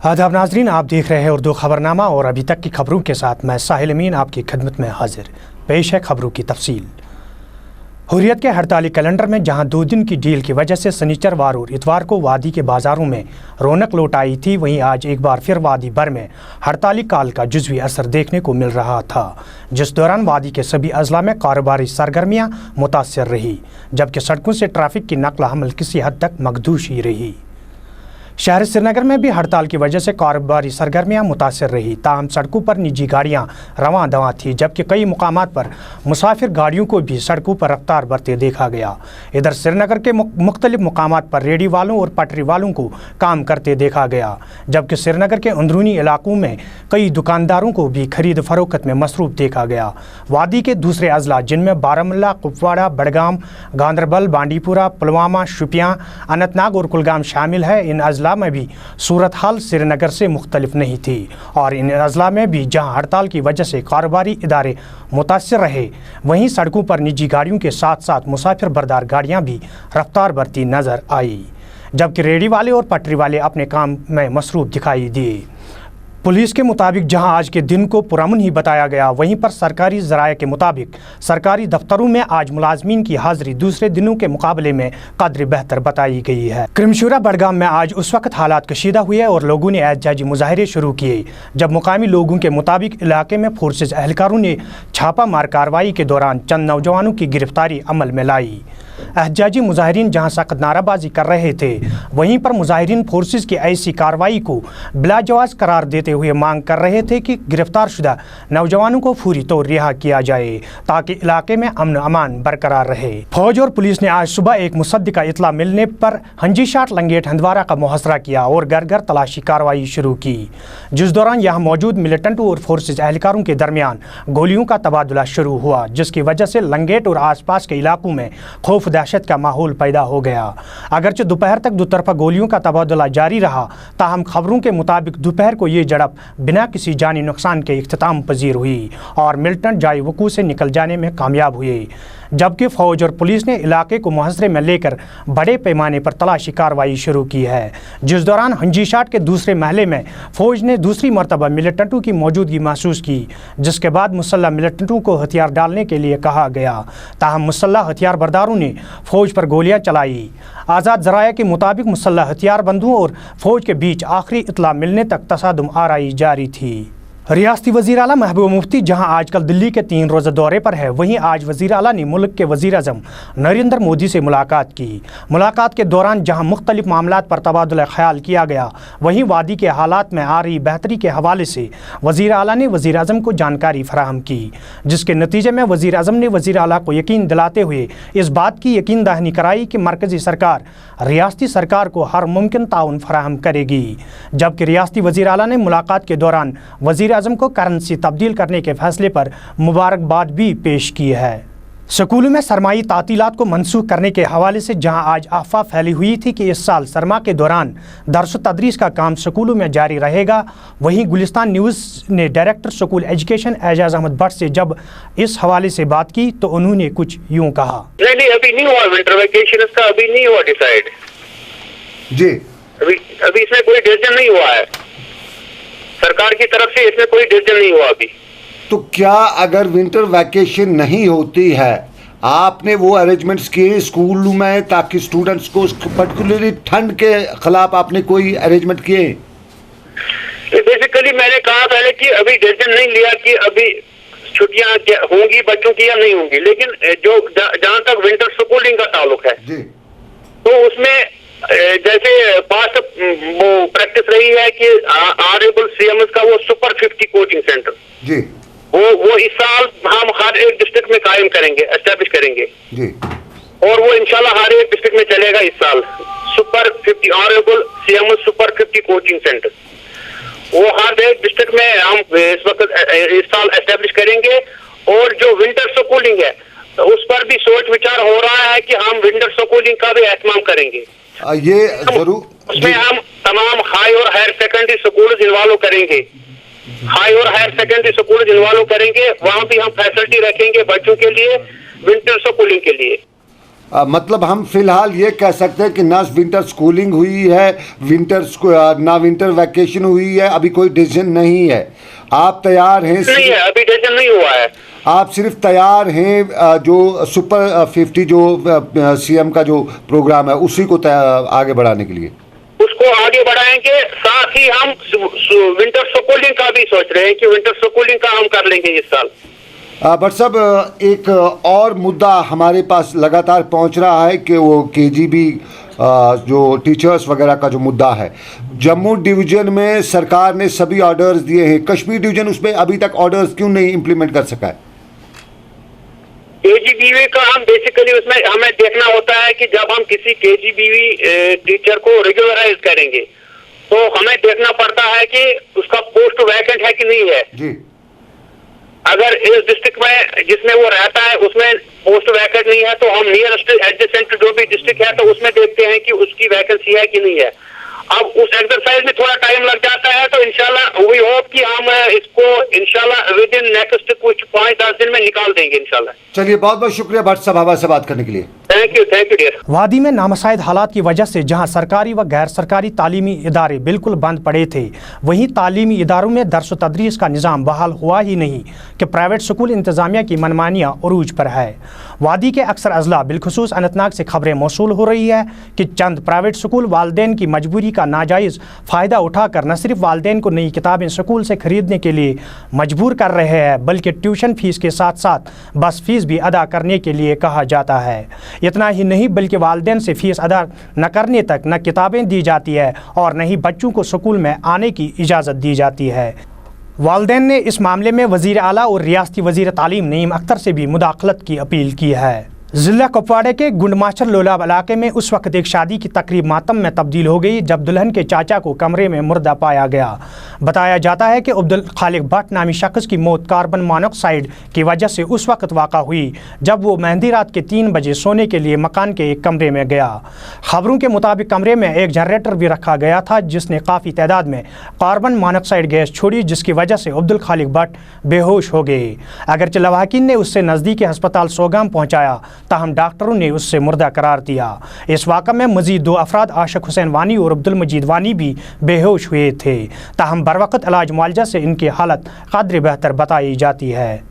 आदाब नाजरीन, आप देख रहे हैं उर्दू खबरनामा और अभी तक की खबरों के साथ मैं साहिल अमीन आपकी खिदमत में हाजिर। पेश है खबरों की तफसील। हुर्रियत के हड़ताली कैलेंडर में जहां 2 दिन की डील की वजह से शनिचरवार और इतवार को वादी के बाजारों में रौनक लौट आई थी, वहीं आज एक बार फिर वादी भर में हड़ताली काल का जुज़वी असर देखने को मिल रहा था, जिस दौरान वादी के सभी अजला में कारोबारी सरगर्मियां मुतासर रही, जबकि सड़कों से ट्रैफिक की नकल हमल किसी हद तक मखदूश ही रही। शहर श्रीनगर में भी हड़ताल की वजह से कारोबारी सरगर्मियां मुतासर रही, ताहम सड़कों पर निजी गाड़ियां रवां दवां थी, जबकि कई मुकामात पर मुसाफिर गाड़ियों को भी सड़कों पर रफ्तार बरते देखा गया। इधर श्रीनगर के मुख्तलिफ मुकामात पर रेडी वालों और पटरी वालों को काम करते देखा गया, जबकि श्रीनगर के अंदरूनी इलाकों में कई दुकानदारों को भी खरीद फरोख्त में मसरूफ देखा गया। वादी के दूसरे अजला जिनमें बारामुल्ला, कुपवाड़ा, बडगाम, गांदरबल, बांडीपुरा, पुलवामा, शुपियां, अनंतनाग और कुलगाम शामिल है, इन अजला में भी सूरत हाल श्रीनगर से मुख्तलिफ नहीं थी और इन अजला में भी जहां हड़ताल की वजह से कारोबारी इदारे मुतासर रहे, वहीं सड़कों पर निजी गाड़ियों के साथ साथ मुसाफिर बरदार गाड़ियां भी रफ्तार बरती नजर आई, जबकि रेडी वाले और पटरी वाले अपने काम में मसरूफ दिखाई दिए। पुलिस के मुताबिक जहां आज के दिन को पुरअमन ही बताया गया, वहीं पर सरकारी ज़राए के मुताबिक सरकारी दफ्तरों में आज मुलाजमीन की हाजिरी दूसरे दिनों के मुकाबले में कदर बेहतर बताई गई है। क्रिमशुरा बडगाम में आज उस वक्त हालात कशीदा हुए और लोगों ने एहतजाजी मुजाहरे शुरू किए, जब मुकामी लोगों के मुताबिक इलाके में फोर्सेज एहलकारों ने छापा मार कार्रवाई के दौरान चंद नौजवानों की गिरफ्तारी अमल में लाई। एहतजाजी मुजाहिरीन जहां सख्त नाराबाजी कर रहे थे, वहीं पर मुजाहिरीन फोर्सेस की ऐसी कार्रवाई को बिलाजवाज करार देते हुए मांग कर रहे थे कि गिरफ्तार शुदा नौजवानों को फौरी तौर रिहा किया जाए ताकि इलाके में अमन अमान बरकरार रहे। फौज और पुलिस ने आज सुबह एक मुसद्दिका इतला मिलने पर हंजीशाट लंगेट हंदवारा का मुहसरा किया और घर घर तलाशी कार्रवाई शुरू की, जिस दौरान यहाँ मौजूद मिलिटेंटों और फोर्सेज एहलकारों के दरमियान गोलियों का तबादला शुरू हुआ, जिसकी वजह से लंगेट और आसपास के इलाकों में खौफ दहशत का माहौल पैदा हो गया। अगरचे दोपहर तक दोतरफा गोलियों का तबादला जारी रहा, ताहम खबरों के मुताबिक दोपहर को ये झड़प बिना किसी जानी नुकसान के इख्तिताम पजीर हुई और मिलिटेंट जाए वकूअ से निकल जाने में कामयाब हुए, जबकि फौज और पुलिस ने इलाके को मुहसरे में लेकर बड़े पैमाने पर तलाशी कार्रवाई शुरू की है, जिस दौरान हंजीशाट के दूसरे महले में फौज ने दूसरी मरतबा मिलिटेंटों की मौजूदगी महसूस की, जिसके बाद मुसल्लह मिलिटेंटों को हथियार डालने के लिए कहा गया, ताहम मुसल्लह हथियार बरदारों ने फौज पर गोलियां चलाई। आज़ाद ज़राए के मुताबिक मुसल्लह हथियार बंदों और फौज के बीच आखिरी इतला मिलने तक तसादुम आराई जारी थी। रियासती वज़ीर आला महबूबा मुफ्ती जहां आजकल दिल्ली के 3 रोज़ा दौरे पर है, वहीं आज वज़ीर आला ने मुल्क के वज़ीर आज़म नरेंद्र मोदी से मुलाकात की। मुलाकात के दौरान जहां मुख्तलिफ मामलात पर तबादला ख्याल किया गया, वहीं वादी के हालात में आ रही बेहतरी के हवाले से वज़ीर आला ने वज़ीर आज़म को जानकारी फराहम की, जिसके नतीजे में वज़ीर आज़म ने वज़ीर आला को यकीन दिलाते हुए इस बात की यकीन दहानी कराई कि मरकज़ी सरकार रियासती सरकार को हर मुमकिन ताउन फराहम करेगी, जबकि रियासती वज़ीर आला ने मुलाकात के दौरान वज़ीर आज़म को करेंसी तब्दील करने के फैसले पर मुबारकबाद भी पेश की है। स्कूलों में सरमाई तातीलात को मनसूख करने के हवाले से जहां आज अफवाह फैली हुई थी कि इस साल सरमा के दौरान दर्स तदरीस का काम स्कूलों में जारी रहेगा, वहीं गुलिस्तान न्यूज़ ने director school education Ejaz Ahmad Bhat से जब इस हवाले से बात की तो उन्होंने कुछ यूँ कहा। नहीं, अभी नहीं हुआ विंटर वेकेशन, इसका अभी नहीं हुआ डिसाइड जी, अभी इसमें कोई डिसीजन नहीं हुआ है, सरकार की तरफ से इसमें कोई डिसीजन नहीं हुआ अभी। तो क्या अगर विंटर वैकेशन नहीं होती है, आपने वो अरेंजमेंट्स किए स्कूल में ताकि स्टूडेंट्स को पर्टिकुलरली ठंड के खिलाफ आपने कोई अरेंजमेंट किए? बेसिकली मैंने कहा पहले कि अभी डिसीजन नहीं लिया कि अभी छुट्टियां होंगी बच्चों की या नहीं होंगी, लेकिन जो जहां तक विंटर स्कूलिंग का ताल्लुक है जी, तो उसमें जैसे पास्ट वो प्रैक्टिस रही है कि ऑनरेबल सीएम का वो सुपर 50 कोचिंग सेंटर जी, वो इस साल हम हर एक डिस्ट्रिक्ट में कायम करेंगे, एस्टेब्लिश करेंगे जी, और वो इंशाल्लाह हर एक डिस्ट्रिक्ट में चलेगा इस साल। Super 50 honourable CM super 50 coaching centre वो हर एक डिस्ट्रिक्ट में हम इस वक्त इस साल एस्टेब्लिश करेंगे। और जो विंटर स्कूलिंग है तो उस पर भी सोच विचार हो रहा है कि हम विंटर स्कूलिंग का भी एहतमाम करेंगे। ये जरूर उसमें हम तमाम हाई और हायर सेकेंडरी स्कूल इन्वॉल्व करेंगे, हाई और हायर सेकेंडरी स्कूल इन्वॉल्व करेंगे, वहाँ भी हम फैसिलिटी रखेंगे बच्चों के लिए विंटर स्कूलिंग के लिए। मतलब हम फिलहाल ये कह सकते हैं कि ना विंटर स्कूलिंग हुई है, ना विंटर वैकेशन हुई है, अभी कोई डिसीजन नहीं है। आप तैयार हैं? नहीं है, अभी डिसीजन नहीं हुआ है। आप सिर्फ तैयार हैं जो सुपर 50 जो सीएम का जो प्रोग्राम है उसी को आगे बढ़ाने के लिए? उसको आगे बढ़ाएंगे, साथ ही हम विंटर स्कूलिंग का भी सोच रहे हैं कि विंटर स्कूलिंग का हम कर लेंगे इस साल। बट साहब, एक और मुद्दा हमारे पास लगातार पहुंच रहा है कि वो केजीबी जो टीचर्स वगैरह का जो मुद्दा है, जम्मू डिवीजन में सरकार ने सभी ऑर्डर्स दिए हैं, कश्मीर डिवीजन उसमें अभी तक ऑर्डर्स क्यों नहीं इम्प्लीमेंट कर सका है? केजीबीवी का हम बेसिकली उसमें हमें देखना होता है कि जब हम किसी केजीबीवी टीचर को रेगुलराइज करेंगे तो हमें देखना पड़ता है कि उसका पोस्ट वैकेंट है कि नहीं है जी। अगर इस डिस्ट्रिक्ट में जिसमें वो रहता है उसमें पोस्ट वैकेंट नहीं है तो हम नियरेस्ट एडजेसेंट जो भी डिस्ट्रिक्ट है तो उसमें देखते हैं कि उसकी वैकेंसी है कि नहीं है। अब उस एक्सरसाइज में थोड़ा टाइम लग जाता है, तो इंशाल्लाह वी होप कि हम इसको इंशाल्लाह विद इन नेक्स्ट कुछ 5-10 दिन में निकाल देंगे इंशाल्लाह। चलिए, बहुत बहुत शुक्रिया भट्ट साहब हवा से बात करने के लिए। Thank you dear. वादी में नामसाइद हालात की वजह से जहां सरकारी व गैर सरकारी तालीमी इदारे बिल्कुल बंद पड़े थे, वहीं तालीमी इदारों में दर्स व तदरीस का निज़ाम बहाल हुआ ही नहीं कि प्राइवेट स्कूल इंतज़ामिया की मनमानियाँ उरूज पर है। वादी के अक्सर अजला बिलखुसूस अनंतनाग से खबरें मौसूल हो रही है कि चंद प्राइवेट स्कूल वालदेन की मजबूरी का नाजायज़ फ़ायदा उठाकर न सिर्फ वालदेन को नई किताबें स्कूल से ख़रीदने के लिए मजबूर कर रहे हैं, बल्कि ट्यूशन फ़ीस के साथ साथ बस फ़ीस भी अदा करने के लिए कहा जाता है। इतना ही नहीं बल्कि वालदेन से फ़ीस अदा न करने तक न किताबें दी जाती है और न ही बच्चों को स्कूल में आने की इजाज़त दी जाती है। वालदेन ने इस मामले में वज़ीर आला और रियासती वज़ीर तालीम नईम अख्तर से भी मुदाखलत की अपील की है। ज़िला कुपवाड़ा के गुंडमाचर लोलाब इलाके में उस वक्त एक शादी की तकरीब मातम में तब्दील हो गई जब दुल्हन के चाचा को कमरे में मुर्दा पाया गया। बताया जाता है कि अब्दुल खालिक भट्ट नामी शख्स की मौत कार्बन मोनोक्साइड की वजह से उस वक्त वाक़ा हुई जब वो मेहंदी रात के 3 बजे सोने के लिए मकान के एक कमरे में गया। खबरों के मुताबिक कमरे में एक जनरेटर भी रखा गया था जिसने काफ़ी तादाद में कार्बन मोनोक्साइड गैस छोड़ी, जिसकी वजह से अब्दुल खालिक भट्ट बेहोश हो गए। अगरचे लवाकिन ने उससे नज़दीकी अस्पताल सोगाम पहुँचाया, ताहम डॉक्टरों ने उससे मुर्दा करार दिया। इस वाक़े में मज़ीद 2 अफराद आशिक हुसैन वानी और अब्दुल मजीद वानी भी बेहोश हुए थे, ताहम बरवक़्त इलाज मुआलजा से इनकी हालत क़द्र बेहतर बताई जाती है।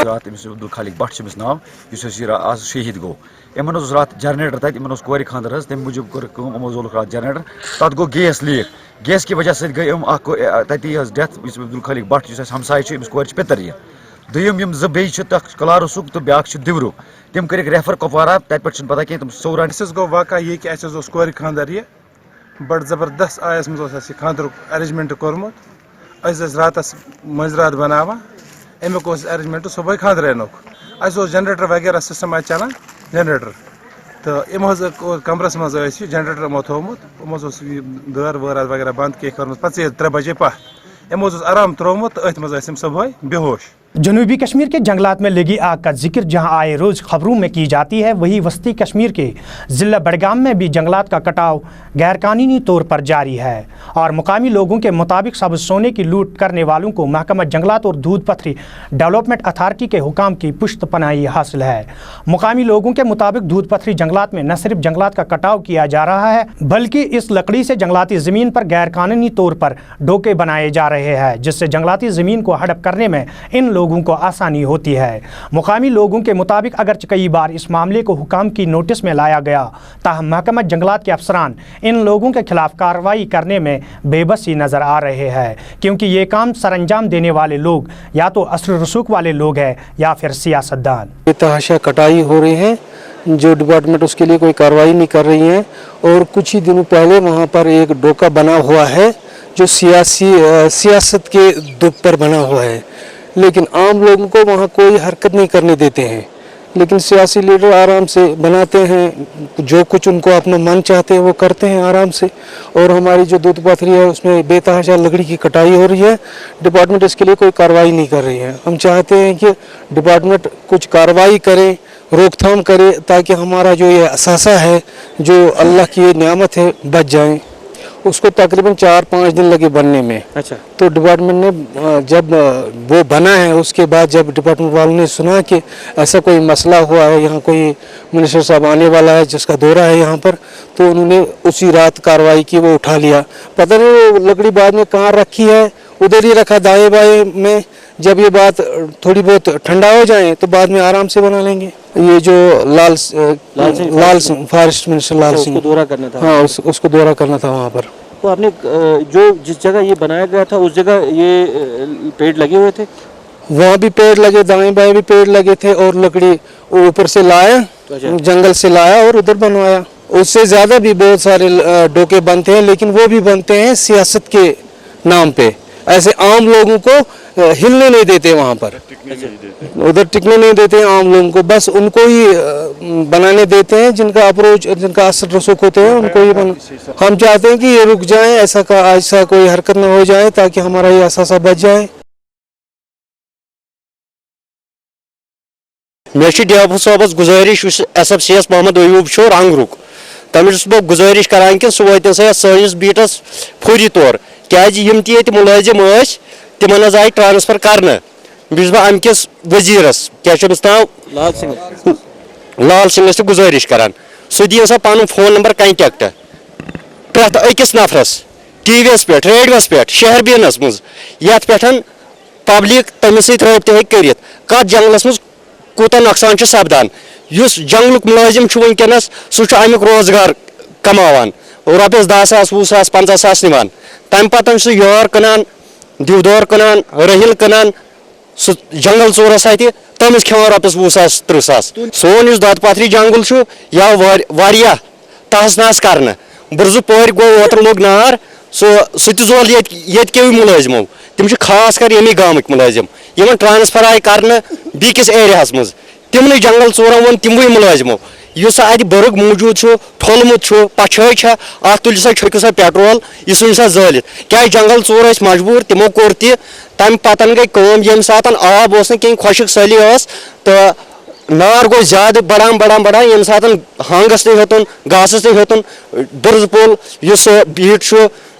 रात अब्दुल खालिक भट्ट नाम आज शहीद गो। इन रात जनरेटर तक इन कोर खानदर तम मूजूब कोल रात जनरेटर तक गो गैस लीक। गैस की वजह से गई तती डेथ अब्दुल खालिक भट्ट हमसाय कोर पितर ये दुम जो बे कलारुसुक तो ब्या दिवरू तम कर रेफर कुपवारा तत पे पता कह सौरान गो वाक़ा ये कि कोर खानदर ये बड़ ज़बरदस्त आयस मज खानदर अरेंजमेंट कोर्मुत रात मजरात बनावा अमुक अरेंजमेंट सुबह खानदर जनरेटर वगैरह सिस्टम चलान जनरेटर तो इम कमरस मज जनरेटर मो थोमुत दर वरात वगैरह बंद कह कर 3 बजे पह इमो आराम त्रोमुत अथ मज सुबह बेहोश। जनूबी कश्मीर के जंगलात में लगी आग का जिक्र जहां आए रोज़ खबरों में की जाती है, वही वस्ती कश्मीर के ज़िला बडगाम में भी जंगलात का कटाव गैरकानूनी तौर पर जारी है और मुकामी लोगों के मुताबिक सब सोने की लूट करने वालों को महकमा जंगलात और दूध पथरी डेवलपमेंट अथॉरिटी के हुकाम की पुश्त पनाही हासिल है। मुकामी लोगों के मुताबिक दूध पथरी जंगलात में न सिर्फ जंगलात का कटाव किया जा रहा है बल्कि इस लकड़ी से जंगलाती ज़मीन पर गैरकानूनी तौर पर डोके बनाए जा रहे हैं, जिससे जंगलाती ज़मीन को हड़प करने में इन लोगों को आसानी होती है। मुकामी लोगों के मुताबिक अगरचे कई बार इस मामले को हुकाम की नोटिस में लाया गया, ताहम महकमा जंगलात के अफसरान इन लोगों के खिलाफ कार्रवाई करने में बेबसी नजर आ रहे हैं, क्योंकि ये काम सरअंजाम देने वाले लोग या तो असर रसूख वाले लोग हैं या फिर सियासतदान। बेतहाशा कटाई हो रही है जो डिपार्टमेंट उसके लिए कोई कार्रवाई नहीं कर रही है और कुछ ही दिनों पहले वहाँ पर एक डोका बना हुआ है जो सियासत के दुख पर बना हुआ है, लेकिन आम लोगों को वहाँ कोई हरकत नहीं करने देते हैं। लेकिन सियासी लीडर आराम से बनाते हैं, जो कुछ उनको अपना मन चाहते हैं वो करते हैं आराम से। और हमारी जो दूध पथरी है उसमें बेतहाशा लकड़ी की कटाई हो रही है, डिपार्टमेंट इसके लिए कोई कार्रवाई नहीं कर रही है। हम चाहते हैं कि डिपार्टमेंट कुछ कार्रवाई करे, रोकथाम करे, ताकि हमारा जो ये असासा है, जो अल्लाह की नियामत है, बच जाए। उसको तकरीबन 4-5 दिन लगे बनने में। अच्छा। तो डिपार्टमेंट ने जब वो बना है उसके बाद जब डिपार्टमेंट वालों ने सुना कि ऐसा कोई मसला हुआ है, यहाँ कोई मिनिस्टर साहब आने वाला है जिसका दौरा है यहाँ पर, तो उन्होंने उसी रात कार्रवाई की, वो उठा लिया। पता नहीं वो लकड़ी बाद में कहाँ रखी है, उधर ही रखा दाएं बाएं में। जब ये बात थोड़ी बहुत ठंडा हो जाए तो बाद में आराम से बना लेंगे। ये जो लाल सिंह फॉरेस्ट मिनिस्टर लाल सिंह, उसको दौरा करना था। हाँ, उसको दौरा करना था वहाँ पर। तो आपने जो जिस जगह ये बनाया गया था उस जगह ये पेड़ लगे हुए थे? वहाँ भी पेड़ लगे, दाएं बाएं भी पेड़ लगे थे, और लकड़ी ऊपर से लाया, जंगल से लाया और उधर बनवाया। उससे ज्यादा भी बहुत सारे डोके बनते हैं, लेकिन वो भी बनते हैं सियासत के नाम पे। ऐसे आम लोगों को हिलने नहीं देते वहाँ पर, उधर टिकने नहीं देते आम लोगों को, बस उनको ही बनाने देते हैं जिनका अप्रोच, जिनका असर रसूख होते हैं उनको ही हम चाहते हैं कि ये रुक जाए, ऐसा कोई हरकत न हो जाए ताकि हमारा ये असासा बच जाए। DFO साहबस गुजारिश SFCS मोहम्मद अयूब रंग रुक तमिस बह गुजारिश करान कि सह वात सैस बीटस फौरी तौर क्या मुलाजिम तिमन आए ट्रांसफर करने बह अमकिस वजीरस क्या नाव लाल सिंह गुजारिश करान सह दी सा पन फोन नंबर कंटेक्ट प्रत अकिस नफरस टीवीस पे रेडियोस पे शहरबीनस मज यथ पे पब्लिक तमिस रब्ते कर कत जंगलस मज कूत नुकसान सपदान उस जंगलुक मुलाजिम वनकस सह अमुक रोजगार कमान रॉपिस 10 सास 20 सास 50 सास निवान तम पतन सह योर कनान दिवदौर कनान रहिल कनान सह जंगल चोरस तमिस खेवान रॉपिस 20 सास 30 सास सोन दद पथरी जंगल यह तहस नहस कर बुरजु पौर गो ओतर लोग नार सह जोल ये मुलाजिमो तम खास कर यमी गामिक मुलाजिम यमन ट्रांसफर आय कर बीकिस एरियास मज तिमन जंगल चोरन वो तिमवे मुलाजिमो युस अत बर्ग मौजूद ठोलमुत पछे तुल सा छुक सा पेट्रोल यह सुन सा जलित क्या जंगल चोर मजबूर तिमो कोर तम पतन गई कम यम सात आब कहीं खुशक सली तो नार गो ज्यादा बढ़ान बढ़ान बढ़ान यम सात हांगस नहीं होतन घासस नहीं होतन बुर्ज पुल युस बीट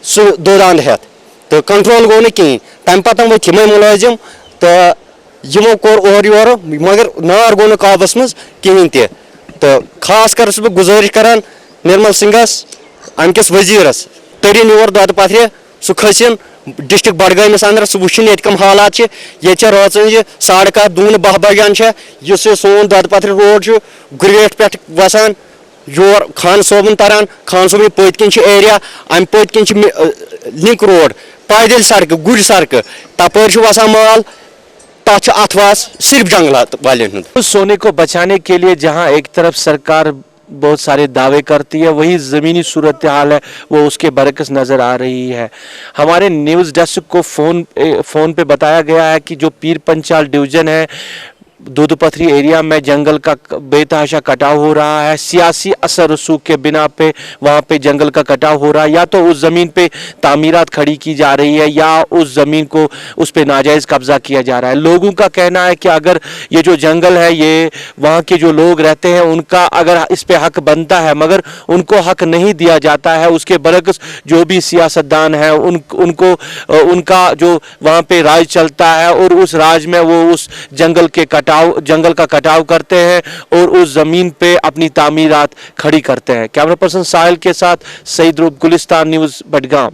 सह दौरान हेत तो कंट्रोल गो न कहीं तम पतन वो तमें मुलाजिम तो यमो कोर और योर मगर नार गो न काबस मज कहीं तो खास कर बह गुजारिश करान निर्मल सिंहस अमकिस वजीरस तरिन योर दद पथर सह खसिन डिस्ट्रिक्ट बडगामिस अंदर सह वुचिन कम हालात ये राचन 12:30 दून 12 बजान सोन दद पथर रोड गुरेट पे वसान योर खान सोबन तरान खान सोबन पतकिन एरिया अम पतकिन लिंक रोड पैदल सड़क गुड़ सड़क तपर वसान माल तथ अथवास सिर्फ जंगलात वाले। उस सोने को बचाने के लिए जहां एक तरफ सरकार बहुत सारे दावे करती है, वही ज़मीनी सूरत हाल है वो उसके बरकस नज़र आ रही है। हमारे न्यूज़ डेस्क को फ़ोन पे बताया गया है कि जो पीर पंचाल डिवीज़न है दूध पथरी एरिया में जंगल का बेतहाशा कटाव हो रहा है। सियासी असर रसूख के बिना पे वहाँ पे जंगल का कटाव हो रहा है, या तो उस ज़मीन पे तामीरात खड़ी की जा रही है या उस ज़मीन को उस पे नाजायज़ कब्ज़ा किया जा रहा है। लोगों का कहना है कि अगर ये जो जंगल है ये वहाँ के जो लोग रहते हैं उनका अगर इस पे हक बनता है मगर उनको हक नहीं दिया जाता है। उसके बरक्स जो भी सियासतदान है उनको उनका जो वहाँ पे राज चलता है और उस राज में वो उस जंगल का कटाव करते हैं और उस जमीन पे अपनी तामीरात खड़ी करते हैं। कैमरा पर्सन साहिल के साथ सईद रूप, गुलिस्तान न्यूज़, बडगाम।